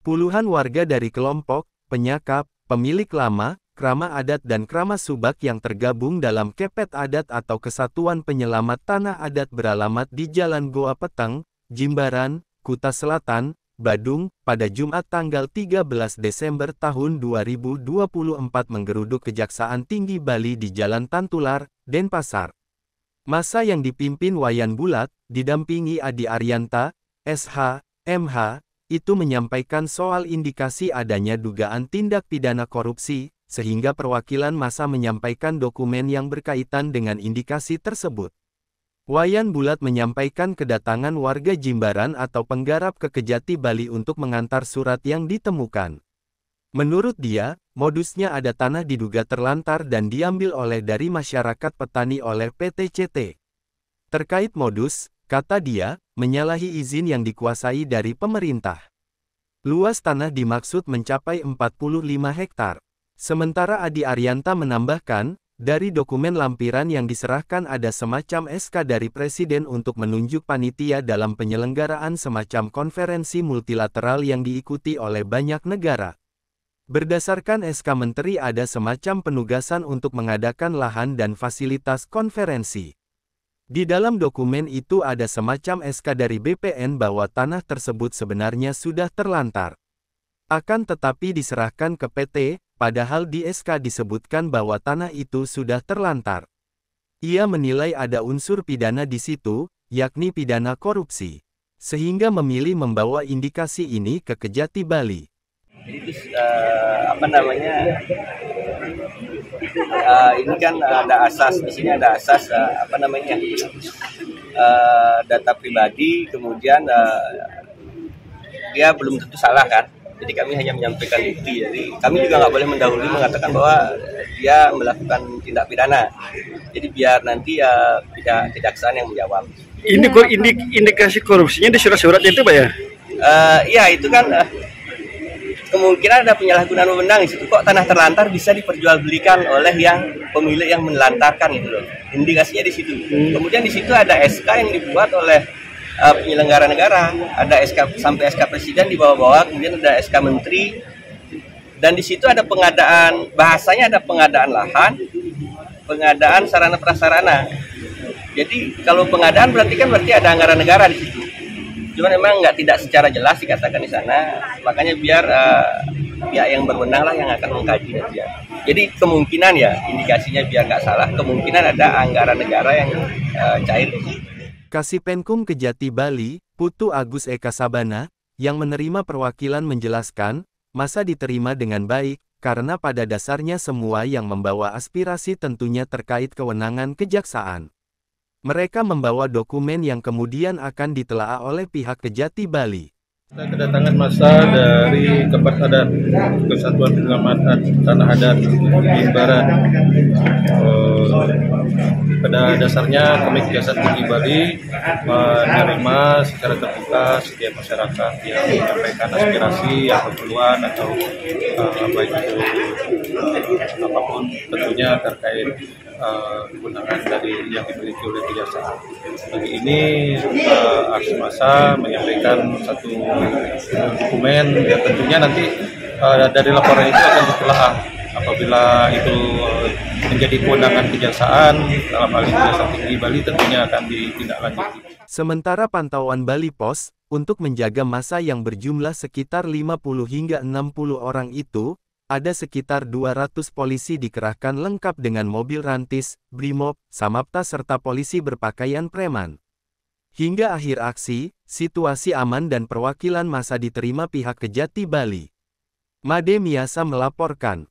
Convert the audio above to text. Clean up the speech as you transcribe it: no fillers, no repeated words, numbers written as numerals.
Puluhan warga dari kelompok, penyakap, pemilik lama, krama adat dan krama subak yang tergabung dalam Kepet Adat atau Kesatuan Penyelamat Tanah Adat beralamat di Jalan Goa Peteng, Jimbaran, Kuta Selatan, Badung, pada Jumat tanggal 13 Desember tahun 2024 menggeruduk Kejaksaan Tinggi Bali di Jalan Tantular, Denpasar. Massa yang dipimpin Wayan Bulat, didampingi Adi Arianta, SH, MH, itu menyampaikan soal indikasi adanya dugaan tindak pidana korupsi, sehingga perwakilan massa menyampaikan dokumen yang berkaitan dengan indikasi tersebut. Wayan Bulat menyampaikan kedatangan warga Jimbaran atau penggarap ke Kejati Bali untuk mengantar surat yang ditemukan. Menurut dia, modusnya ada tanah diduga terlantar dan diambil oleh dari masyarakat petani oleh PT CT. Terkait modus, kata dia, menyalahi izin yang dikuasai dari pemerintah. Luas tanah dimaksud mencapai 45 hektar. Sementara Adi Arianta menambahkan, dari dokumen lampiran yang diserahkan ada semacam SK dari Presiden untuk menunjuk panitia dalam penyelenggaraan semacam konferensi multilateral yang diikuti oleh banyak negara. Berdasarkan SK Menteri ada semacam penugasan untuk mengadakan lahan dan fasilitas konferensi. Di dalam dokumen itu ada semacam SK dari BPN bahwa tanah tersebut sebenarnya sudah terlantar. Akan tetapi diserahkan ke PT, padahal di SK disebutkan bahwa tanah itu sudah terlantar. Ia menilai ada unsur pidana di situ, yakni pidana korupsi. Sehingga memilih membawa indikasi ini ke Kejati Bali. Itu ini kan ada asas, di sini ada asas data pribadi, kemudian dia belum tentu salah kan, jadi kami hanya menyampaikan bukti. Jadi kami juga nggak boleh mendahului mengatakan bahwa dia melakukan tindak pidana, jadi biar nanti kejaksaan yang menjawab. Ini kok indikasi korupsinya di surat-suratnya itu Pak ya? Iya itu kan kemungkinan ada penyalahgunaan wewenang di situ. Kok tanah terlantar bisa diperjualbelikan oleh yang pemilik yang menelantarkan gitu loh. Indikasinya di situ. Kemudian di situ ada SK yang dibuat oleh penyelenggara negara, ada SK sampai SK Presiden di bawah-bawah, kemudian ada SK Menteri. Dan di situ ada pengadaan, bahasanya ada pengadaan lahan, pengadaan sarana prasarana. Jadi kalau pengadaan berarti ada anggaran negara di situ. Cuma memang tidak secara jelas dikatakan di sana, makanya biar pihak yang berwenang lah yang akan mengkaji nanti ya. Jadi kemungkinan ya, indikasinya biar nggak salah, kemungkinan ada anggaran negara yang cair. Kasipenkum Kejati Bali, Putu Agus Eka Sabana, yang menerima perwakilan menjelaskan, masa diterima dengan baik, karena pada dasarnya semua yang membawa aspirasi tentunya terkait kewenangan kejaksaan. Mereka membawa dokumen yang kemudian akan ditelaah oleh pihak Kejati Bali. Kita kedatangan massa dari Kepet Adat, Kesatuan Penyelamatan Tanah Adat Jimbaran. Pada dasarnya kami Kejaksaan Tinggi Bali menerima secara terbuka setiap masyarakat yang menyampaikan aspirasi atau keluhan atau baik itu apapun tentunya terkait kewenangan dari yang dimiliki oleh kejaksaan. Pagi ini aksi massa menyampaikan satu dokumen yang tentunya nanti dari laporan itu akan ditelaah. Apabila itu menjadi kewenangan kejaksaan, dalam hal ini Kejaksaan Tinggi Bali tentunya akan ditindaklanjuti. Sementara pantauan Bali Pos, untuk menjaga massa yang berjumlah sekitar 50 hingga 60 orang itu, ada sekitar 200 polisi dikerahkan lengkap dengan mobil rantis, brimob, samapta serta polisi berpakaian preman. Hingga akhir aksi, situasi aman dan perwakilan massa diterima pihak Kejati Bali. Made Miasa melaporkan.